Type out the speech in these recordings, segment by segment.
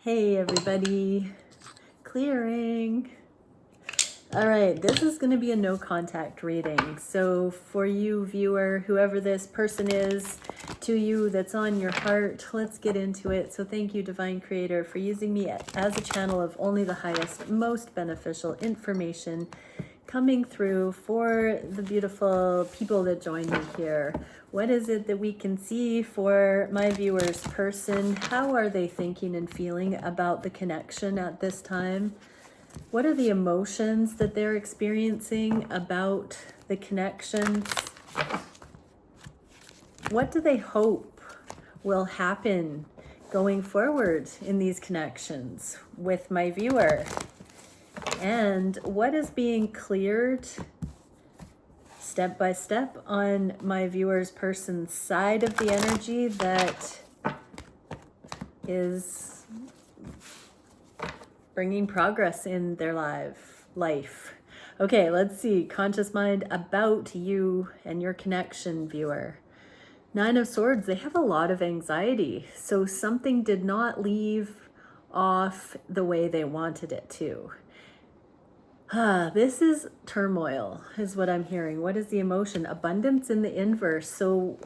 Hey everybody, clearing. All right, this is going to be a no contact reading. So for you viewer, whoever this person is to you that's on your heart, let's get into it. So thank you, Divine Creator, for using me as a channel of only the highest, most beneficial information coming through for the beautiful people that join me here. What is it that we can see for my viewers person? How are they thinking and feeling about the connection at this time? What are the emotions that they're experiencing about the connections? What do they hope will happen going forward in these connections with my viewer? And what is being cleared step by step on my viewer's person's side of the energy that is bringing progress in their life. Okay, let's see. Conscious mind about you and your connection, viewer. Nine of Swords, they have a lot of anxiety. So something did not leave off the way they wanted it to. This is turmoil, is what I'm hearing. What is the emotion? Abundance in the inverse. So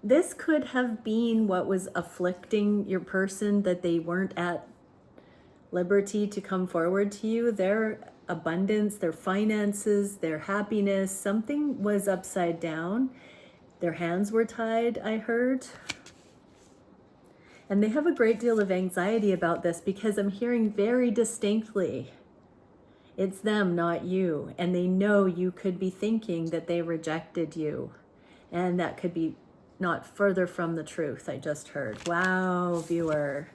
this could have been what was afflicting your person, that they weren't at liberty to come forward to you. Their abundance, their finances, their happiness, something was upside down. Their hands were tied, I heard. And they have a great deal of anxiety about this because I'm hearing very distinctly, it's them, not you. And they know you could be thinking that they rejected you. And that could be not further from the truth, I just heard. Wow, viewer.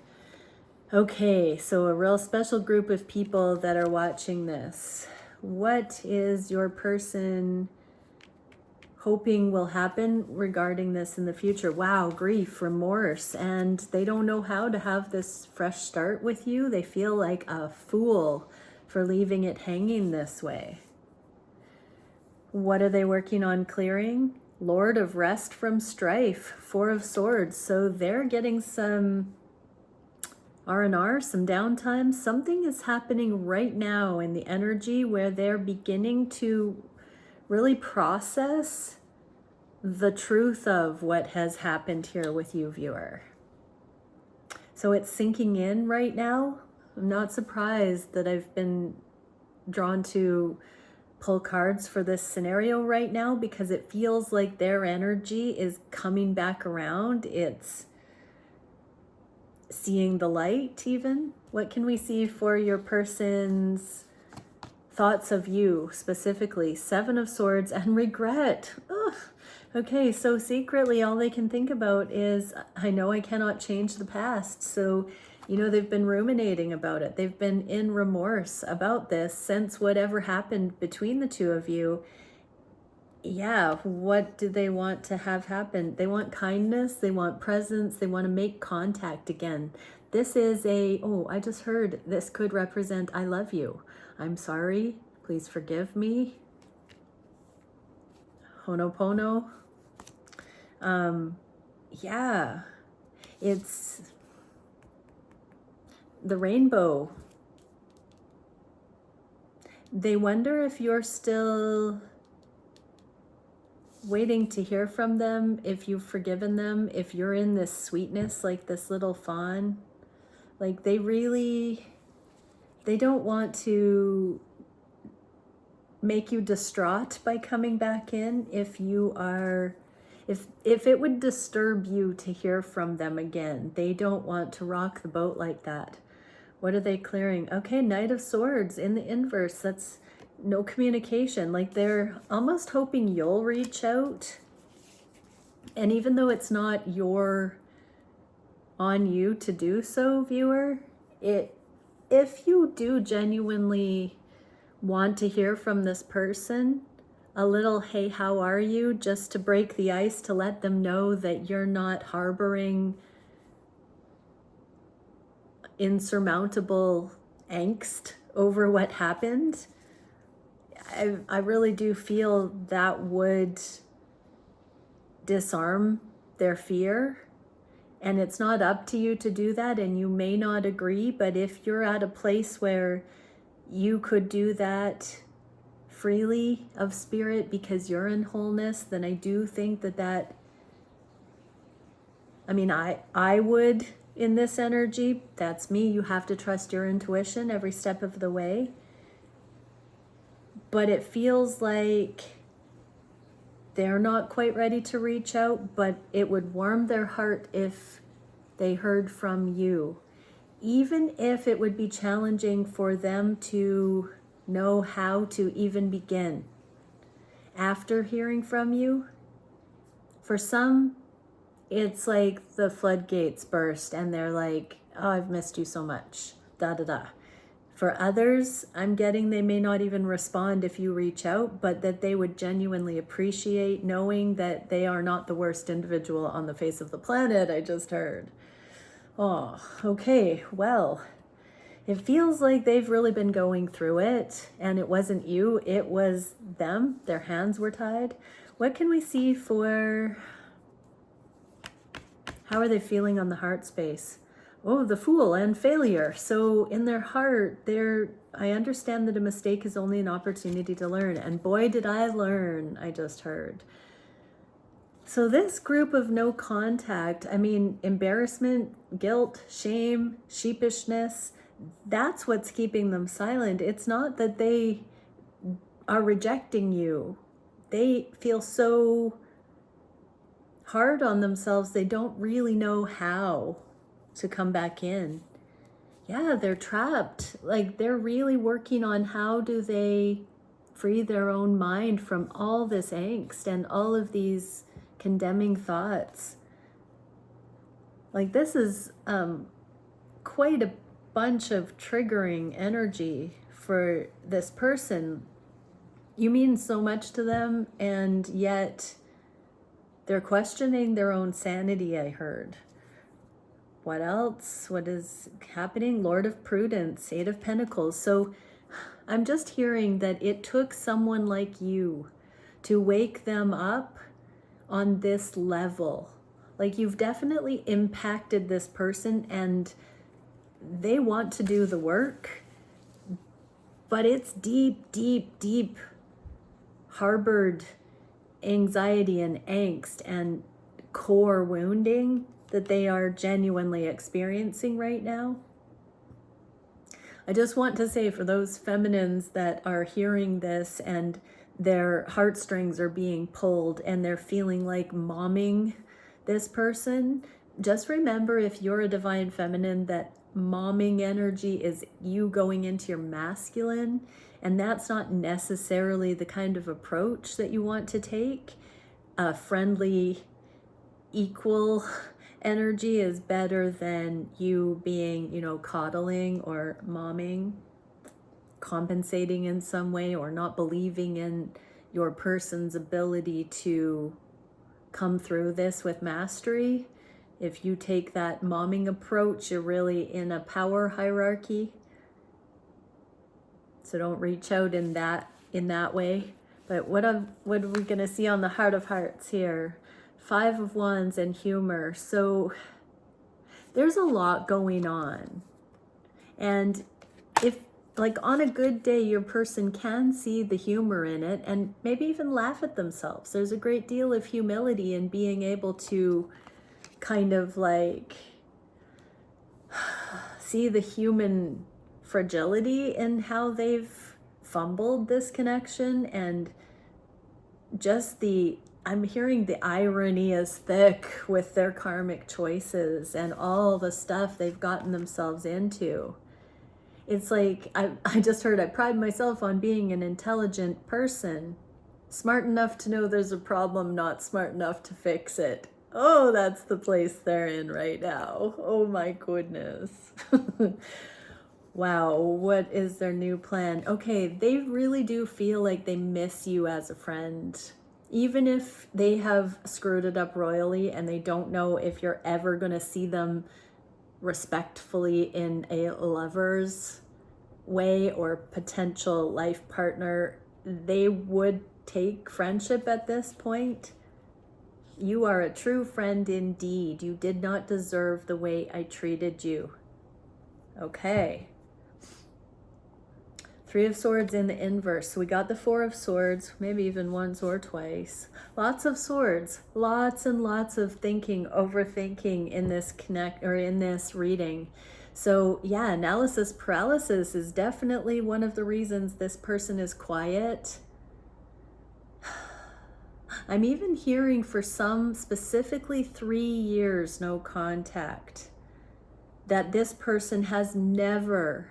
Okay, so a real special group of people that are watching this. What is your person hoping will happen regarding this in the future? Wow, grief, remorse, and they don't know how to have this fresh start with you. They feel like a fool for leaving it hanging this way. What are they working on clearing? Lord of Rest from Strife, Four of Swords. So they're getting some R&R, some downtime. Something is happening right now in the energy where they're beginning to really process the truth of what has happened here with you, viewer. So it's sinking in right now. I'm not surprised that I've been drawn to pull cards for this scenario right now because it feels like their energy is coming back around. It's seeing the light even. What can we see for your person's thoughts of you specifically? Seven of Swords and regret. Ugh. Okay, so secretly all they can think about is, I know I cannot change the past. So, you know, they've been ruminating about it. They've been in remorse about this since whatever happened between the two of you. Yeah, what do they want to have happen? They want kindness, they want presence, they want to make contact again. This is I just heard this could represent I love you. I'm sorry, please forgive me. Honopono. Yeah, it's the rainbow. They wonder if you're still waiting to hear from them, if you've forgiven them, if you're in this sweetness like this little fawn. Like they don't want to make you distraught by coming back in. If it would disturb you to hear from them again, they don't want to rock the boat like that. What are they clearing? Okay, Knight of Swords in the inverse. That's no communication. Like they're almost hoping you'll reach out. And even though it's not on you to do so, viewer, if you do genuinely want to hear from this person, a little hey, how are you, just to break the ice, to let them know that you're not harboring insurmountable angst over what happened. I really do feel that would disarm their fear And it's not up to you to do that, and you may not agree, but if you're at a place where you could do that freely of spirit because you're in wholeness, then I do think that I mean, I would in this energy. That's me. You have to trust your intuition every step of the way. But it feels like they're not quite ready to reach out, but it would warm their heart if they heard from you. Even if it would be challenging for them to know how to even begin after hearing from you. For some, it's like the floodgates burst and they're like, oh, I've missed you so much, da da da. For others, I'm getting they may not even respond if you reach out, but that they would genuinely appreciate knowing that they are not the worst individual on the face of the planet, I just heard. Oh, okay, well, it feels like they've really been going through it, and it wasn't you, it was them. Their hands were tied. What can we see for... How are they feeling on the heart space? Oh, the Fool and failure. So in their heart, I understand that a mistake is only an opportunity to learn. And boy, did I learn, I just heard. So this group of no contact, I mean, embarrassment, guilt, shame, sheepishness, that's what's keeping them silent. It's not that they are rejecting you. They feel so hard on themselves, they don't really know how to come back in. Yeah, they're trapped. Like, they're really working on how do they free their own mind from all this angst and all of these condemning thoughts. Like, this is quite a bunch of triggering energy for this person. You mean so much to them, and yet they're questioning their own sanity, I heard. What else? What is happening? Lord of Prudence, Eight of Pentacles. So I'm just hearing that it took someone like you to wake them up on this level. Like, you've definitely impacted this person and they want to do the work, but it's deep, deep, deep harbored anxiety and angst and core wounding that they are genuinely experiencing right now. I just want to say, for those feminines that are hearing this and their heartstrings are being pulled and they're feeling like momming this person, just remember, if you're a divine feminine, that momming energy is you going into your masculine, and that's not necessarily the kind of approach that you want to take. A friendly, equal energy is better than you being, coddling or momming, compensating in some way, or not believing in your person's ability to come through this with mastery. If you take that momming approach, you're really in a power hierarchy. So don't reach out in that way. But what are we going to see on the Heart of Hearts here? Five of Wands and humor. So there's a lot going on. And if, like, on a good day, your person can see the humor in it and maybe even laugh at themselves. There's a great deal of humility in being able to kind of like see the human fragility in how they've fumbled this connection, and just I'm hearing the irony is thick with their karmic choices and all the stuff they've gotten themselves into. It's like, I just heard, I pride myself on being an intelligent person, smart enough to know there's a problem, not smart enough to fix it. Oh, that's the place they're in right now. Oh my goodness. Wow, what is their new plan? Okay, they really do feel like they miss you as a friend. Even if they have screwed it up royally and they don't know if you're ever going to see them respectfully in a lover's way or potential life partner, they would take friendship at this point. You are a true friend indeed. You did not deserve the way I treated you. Okay. Three of Swords in the inverse. So we got the Four of Swords, maybe even once or twice. Lots of swords, lots and lots of thinking, overthinking in this in this reading. So yeah, analysis paralysis is definitely one of the reasons this person is quiet. I'm even hearing for some specifically 3 years no contact. That this person has never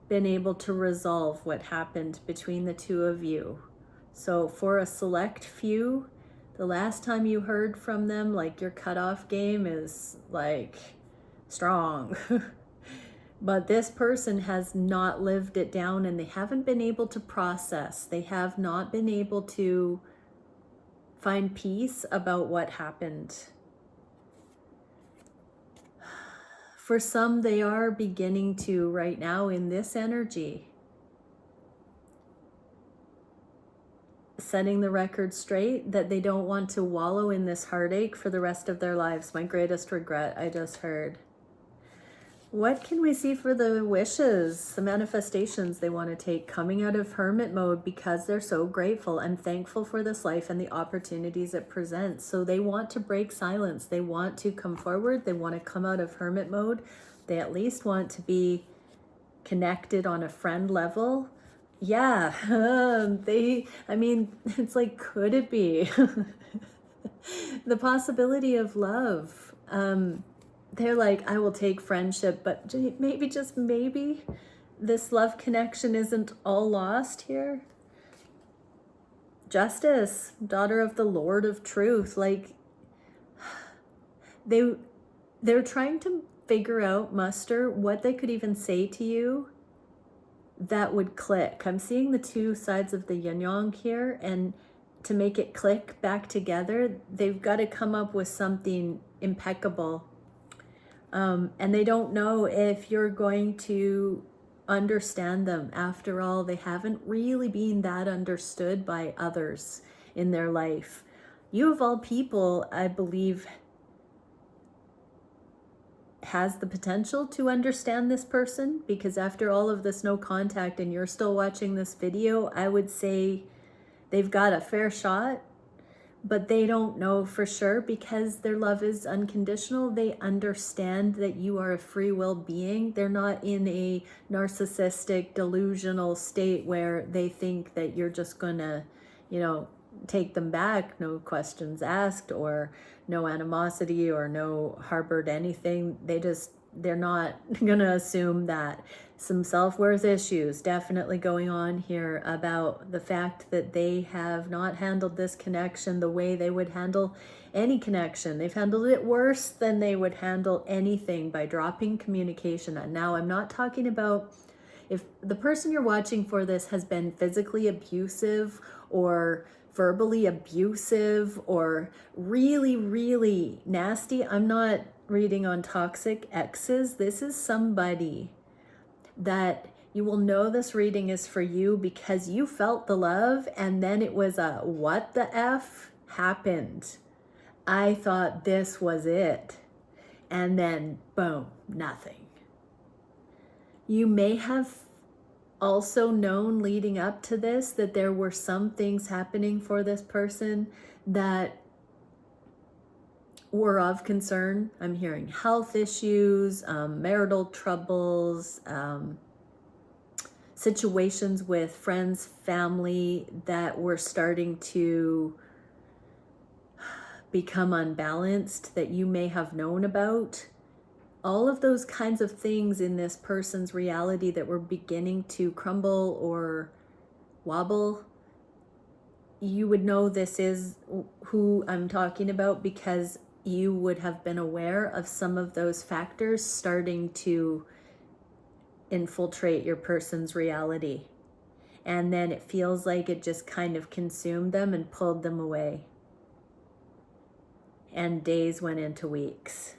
been able to resolve what happened between the two of you. So for a select few, the last time you heard from them, like your cutoff game is like strong. But this person has not lived it down and they haven't been able to process. They have not been able to find peace about what happened. For some, they are beginning to right now in this energy. Setting the record straight that they don't want to wallow in this heartache for the rest of their lives. My greatest regret, I just heard. What can we see for the wishes, the manifestations they want to take coming out of hermit mode because they're so grateful and thankful for this life and the opportunities it presents. So they want to break silence. They want to come forward. They want to come out of hermit mode. They at least want to be connected on a friend level. Yeah, it's like, could it be? The possibility of love. They're like, I will take friendship, but maybe, just maybe, this love connection isn't all lost here. Justice, daughter of the Lord of Truth. Like, they're trying to figure out, muster, what they could even say to you that would click. I'm seeing the two sides of the yin-yang here, and to make it click back together, they've got to come up with something impeccable. And they don't know if you're going to understand them. After all, they haven't really been that understood by others in their life. You of all people, I believe, has the potential to understand this person, because after all of this no contact and you're still watching this video, I would say they've got a fair shot. But they don't know for sure because their love is unconditional. They understand that you are a free will being. They're not in a narcissistic, delusional state where they think that you're just gonna, take them back, no questions asked, or no animosity, or no harbored anything. They're not gonna assume that. Some self-worth issues definitely going on here about the fact that they have not handled this connection the way they would handle any connection. They've handled it worse than they would handle anything, by dropping communication. And now I'm not talking about if the person you're watching for this has been physically abusive or verbally abusive or really, really nasty. I'm not reading on toxic exes. This is somebody that you will know this reading is for you because you felt the love and then it was a what the F happened. I thought this was it. And then boom, nothing. You may have also known leading up to this that there were some things happening for this person that were of concern. I'm hearing health issues, marital troubles, situations with friends, family that were starting to become unbalanced that you may have known about. All of those kinds of things in this person's reality that were beginning to crumble or wobble. You would know this is who I'm talking about because you would have been aware of some of those factors starting to infiltrate your person's reality. And then it feels like it just kind of consumed them and pulled them away. And days went into weeks.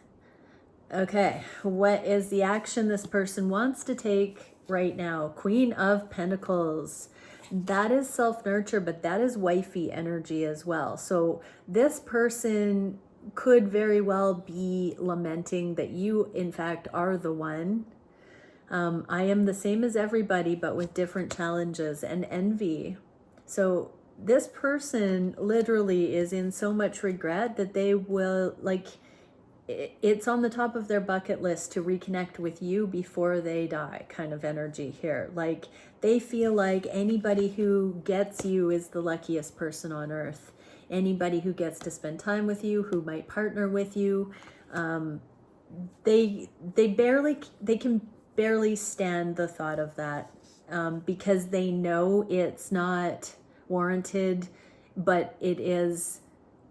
Okay, what is the action this person wants to take right now? Queen of Pentacles. That is self-nurture, but that is wifey energy as well. So this person could very well be lamenting that you, in fact, are the one. I am the same as everybody, but with different challenges and envy. So this person literally is in so much regret that they will, like, it's on the top of their bucket list to reconnect with you before they die, kind of energy here. Like, they feel like anybody who gets you is the luckiest person on earth. Anybody who gets to spend time with you, who might partner with you, they can barely stand the thought of that, because they know it's not warranted, but it is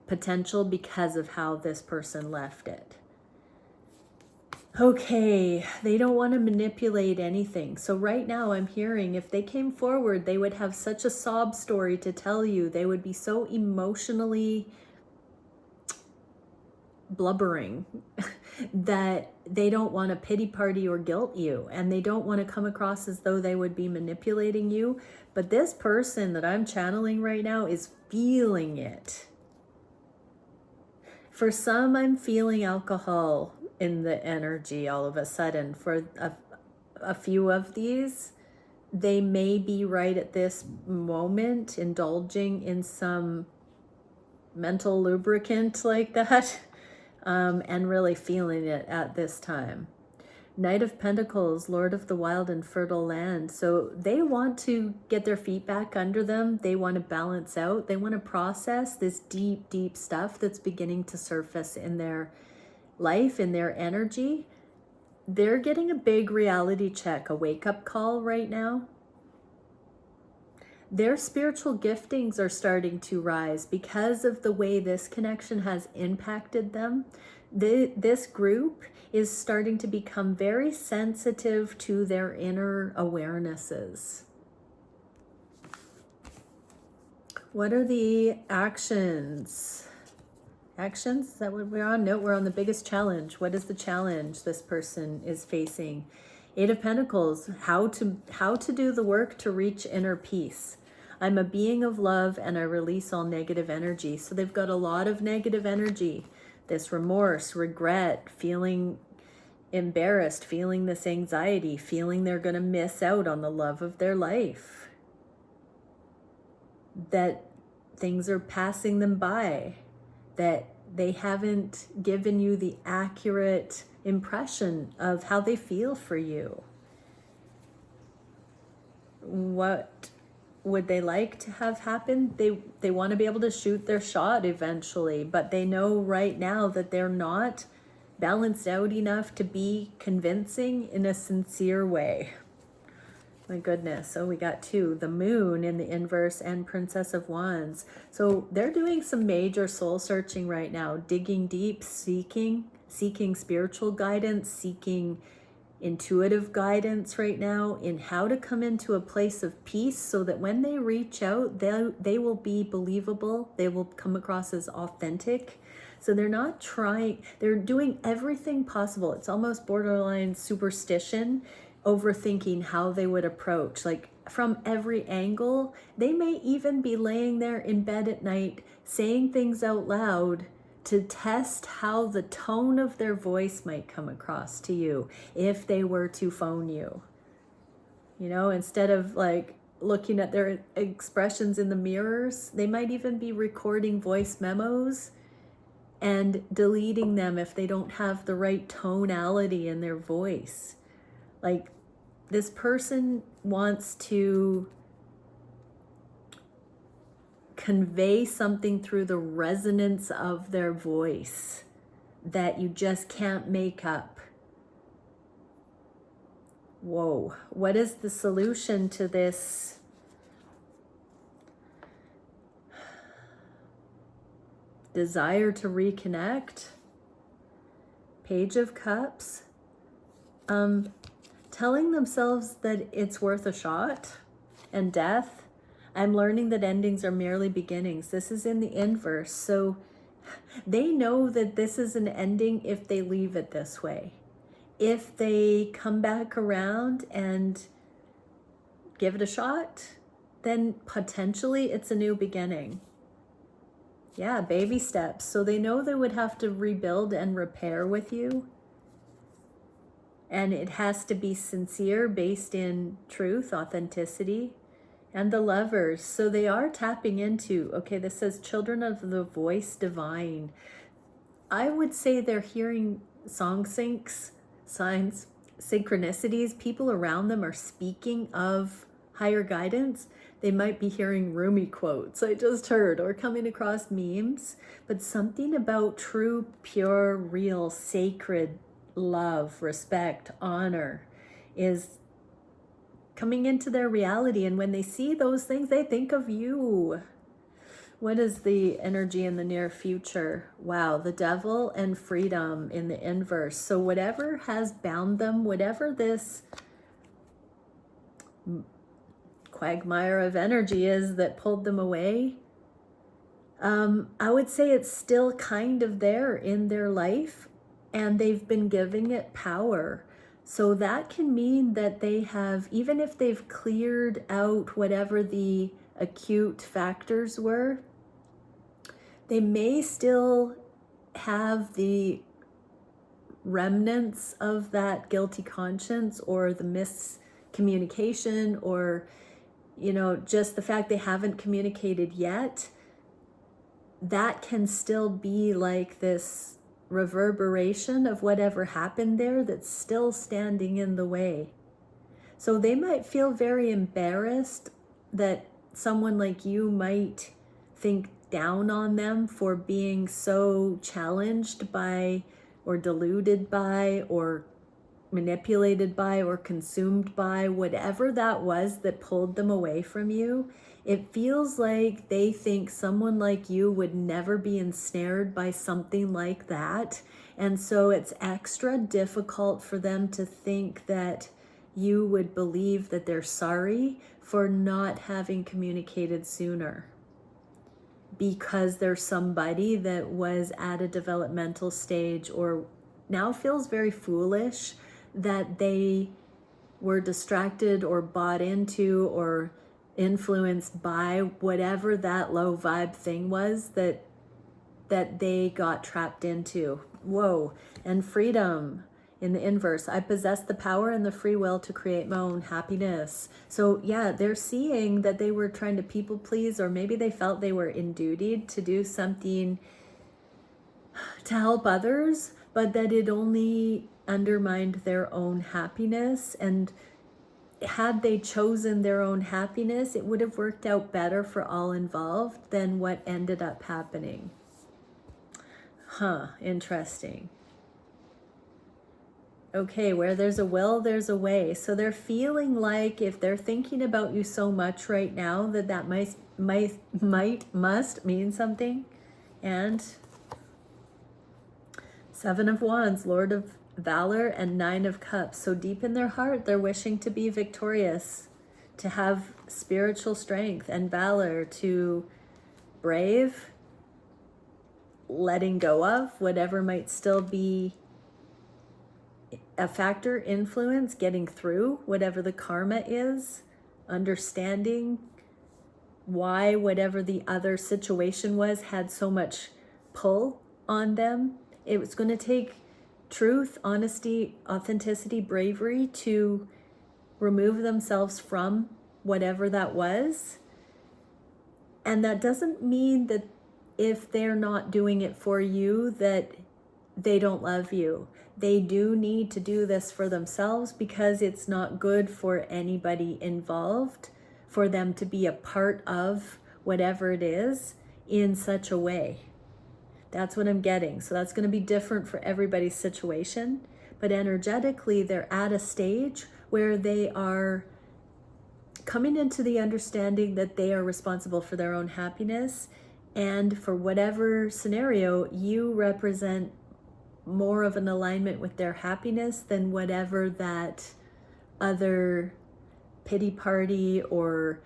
potential because of how this person left it. Okay, they don't want to manipulate anything. So right now I'm hearing if they came forward, they would have such a sob story to tell you. They would be so emotionally blubbering that they don't want to pity party or guilt you, and they don't want to come across as though they would be manipulating you. But this person that I'm channeling right now is feeling it. For some, I'm feeling alcohol in the energy all of a sudden. For a few of these, they may be right at this moment indulging in some mental lubricant like that, and really feeling it at this time. Knight of Pentacles, Lord of the Wild and Fertile Land. So they want to get their feet back under them. They want to balance out. They want to process this deep, deep stuff that's beginning to surface in their life, in their energy. They're getting a big reality check, a wake-up call right now. Their spiritual giftings are starting to rise because of the way this connection has impacted them. This group is starting to become very sensitive to their inner awarenesses. What are the actions? Actions? Is that what we're on? No, we're on the biggest challenge. What is the challenge this person is facing? Eight of Pentacles, how to do the work to reach inner peace. I'm a being of love and I release all negative energy. So they've got a lot of negative energy. This remorse, regret, feeling embarrassed, feeling this anxiety, feeling they're going to miss out on the love of their life. That things are passing them by. That they haven't given you the accurate impression of how they feel for you. What would they like to have happen? They want to be able to shoot their shot eventually, but they know right now that they're not balanced out enough to be convincing in a sincere way. My goodness. So we got two, the Moon in the inverse and Princess of Wands. So they're doing some major soul searching right now, digging deep, seeking spiritual guidance, seeking intuitive guidance right now in how to come into a place of peace so that when they reach out, they will be believable. They will come across as authentic. So they're not trying, they're doing everything possible. It's almost borderline superstition, overthinking how they would approach, like from every angle. They may even be laying there in bed at night saying things out loud to test how the tone of their voice might come across to you if they were to phone you. You know, instead of like looking at their expressions in the mirrors, they might even be recording voice memos and deleting them if they don't have the right tonality in their voice. Like, this person wants to convey something through the resonance of their voice that you just can't make up. Whoa, what is the solution to this? Desire to reconnect? Page of Cups. Telling themselves that it's worth a shot. And Death. I'm learning that endings are merely beginnings. This is in the inverse. So they know that this is an ending if they leave it this way. If they come back around and give it a shot, then potentially it's a new beginning. Yeah, baby steps. So they know they would have to rebuild and repair with you. And it has to be sincere, based in truth, authenticity. And the Lovers. So they are tapping into, okay, this says children of the voice divine. I would say they're hearing song syncs, signs, synchronicities. People around them are speaking of higher guidance. They might be hearing Rumi quotes I just heard, or coming across memes, but something about true, pure, real, sacred love, respect, honor is coming into their reality. And when they see those things, they think of you. What is the energy in the near future? Wow, the Devil and freedom in the inverse. So whatever has bound them, whatever this quagmire of energy is that pulled them away, I would say it's still kind of there in their life, and they've been giving it power. So that can mean that they have, even if they've cleared out whatever the acute factors were, they may still have the remnants of that guilty conscience, or the miscommunication, or, you know, just the fact they haven't communicated yet. That can still be like this reverberation of whatever happened there that's still standing in the way. So they might feel very embarrassed that someone like you might think down on them for being so challenged by, or deluded by, or manipulated by, or consumed by whatever that was that pulled them away from you. It feels like they think someone like you would never be ensnared by something like that. And so it's extra difficult for them to think that you would believe that they're sorry for not having communicated sooner, because there's somebody that was at a developmental stage, or now feels very foolish that they were distracted or bought into or influenced by whatever that low vibe thing was that they got trapped into. Whoa. And freedom in the inverse. I possess the power and the free will to create my own happiness. So yeah, they're seeing that they were trying to people please, or maybe they felt they were induded to do something to help others, but that it only undermined their own happiness. And had they chosen their own happiness, it would have worked out better for all involved than what ended up happening. Interesting. Okay, where there's a will, there's a way. So they're feeling like if they're thinking about you so much right now, that must mean something. And Seven of Wands, Lord of Valor, and Nine of Cups. So deep in their heart, they're wishing to be victorious, to have spiritual strength and valor, to brave, letting go of whatever might still be a factor, influence, getting through whatever the karma is, understanding why whatever the other situation was had so much pull on them. It was going to take truth, honesty, authenticity, bravery to remove themselves from whatever that was. And that doesn't mean that if they're not doing it for you, that they don't love you. They do need to do this for themselves, because it's not good for anybody involved for them to be a part of whatever it is in such a way. That's what I'm getting. So that's going to be different for everybody's situation. But energetically, they're at a stage where they are coming into the understanding that they are responsible for their own happiness. And for whatever scenario, you represent more of an alignment with their happiness than whatever that other pity party or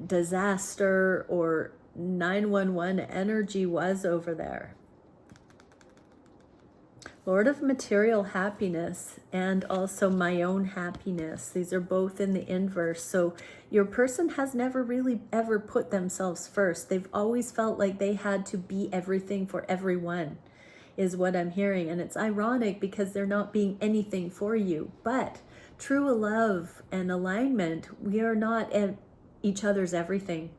disaster or 911 energy was over there. Lord of material happiness and also my own happiness. These are both in the inverse. So your person has never really ever put themselves first. They've always felt like they had to be everything for everyone, is what I'm hearing. And it's ironic because they're not being anything for you. But true love and alignment, we are not each other's everything.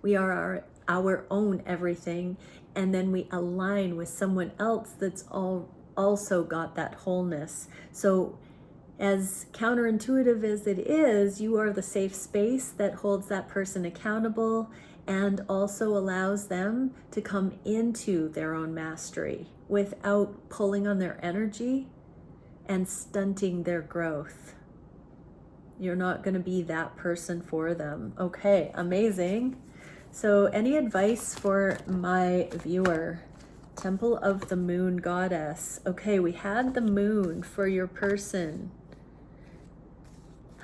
We are our own everything. And then we align with someone else that's also got that wholeness. So as counterintuitive as it is, you are the safe space that holds that person accountable and also allows them to come into their own mastery without pulling on their energy and stunting their growth. You're not going to be that person for them. Okay, amazing. So any advice for my viewer? Temple of the Moon Goddess. Okay, we had the moon for your person.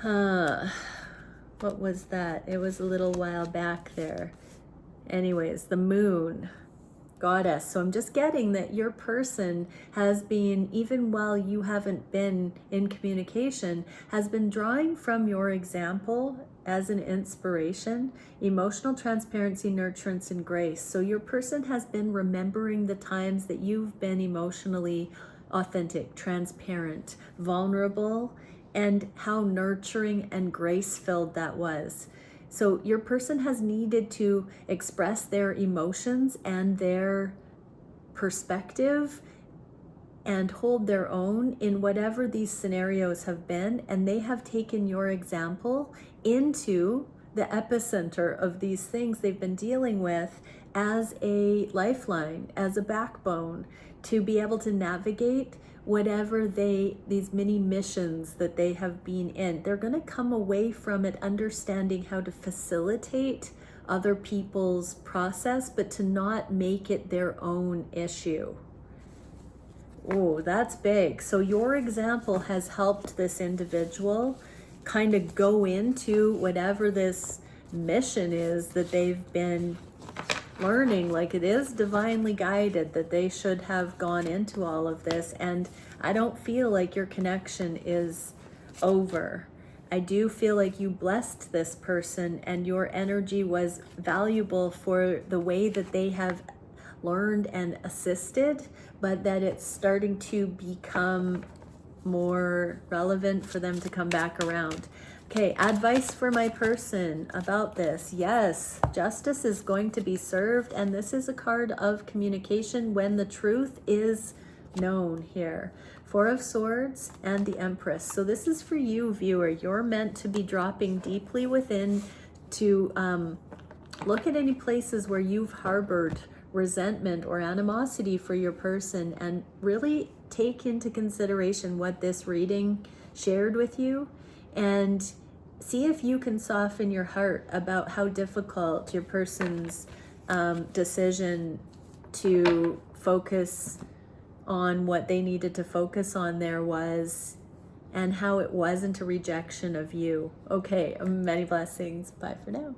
What was that? It was a little while back there. Anyways, the moon goddess. So I'm just getting that your person has been, even while you haven't been in communication, has been drawing from your example as an inspiration, emotional transparency, nurturance, and grace. So your person has been remembering the times that you've been emotionally authentic, transparent, vulnerable, and how nurturing and grace-filled that was. So your person has needed to express their emotions and their perspective and hold their own in whatever these scenarios have been, and they have taken your example into the epicenter of these things they've been dealing with as a lifeline, as a backbone to be able to navigate whatever these mini missions that they have been in. They're going to come away from it understanding how to facilitate other people's process, but to not make it their own issue. Oh, that's big. So your example has helped this individual kind of go into whatever this mission is that they've been learning. Like, it is divinely guided that they should have gone into all of this. And I don't feel like your connection is over. I do feel like you blessed this person and your energy was valuable for the way that they have learned and assisted, but that it's starting to become more relevant for them to come back around. Okay, advice for my person about this. Yes, justice is going to be served, and this is a card of communication when the truth is known here. Four of Swords and the Empress. So this is for you, viewer. You're meant to be dropping deeply within to look at any places where you've harbored resentment or animosity for your person and really take into consideration what this reading shared with you and see if you can soften your heart about how difficult your person's decision to focus on what they needed to focus on there was, and how it wasn't a rejection of you. Okay, many blessings. Bye for now.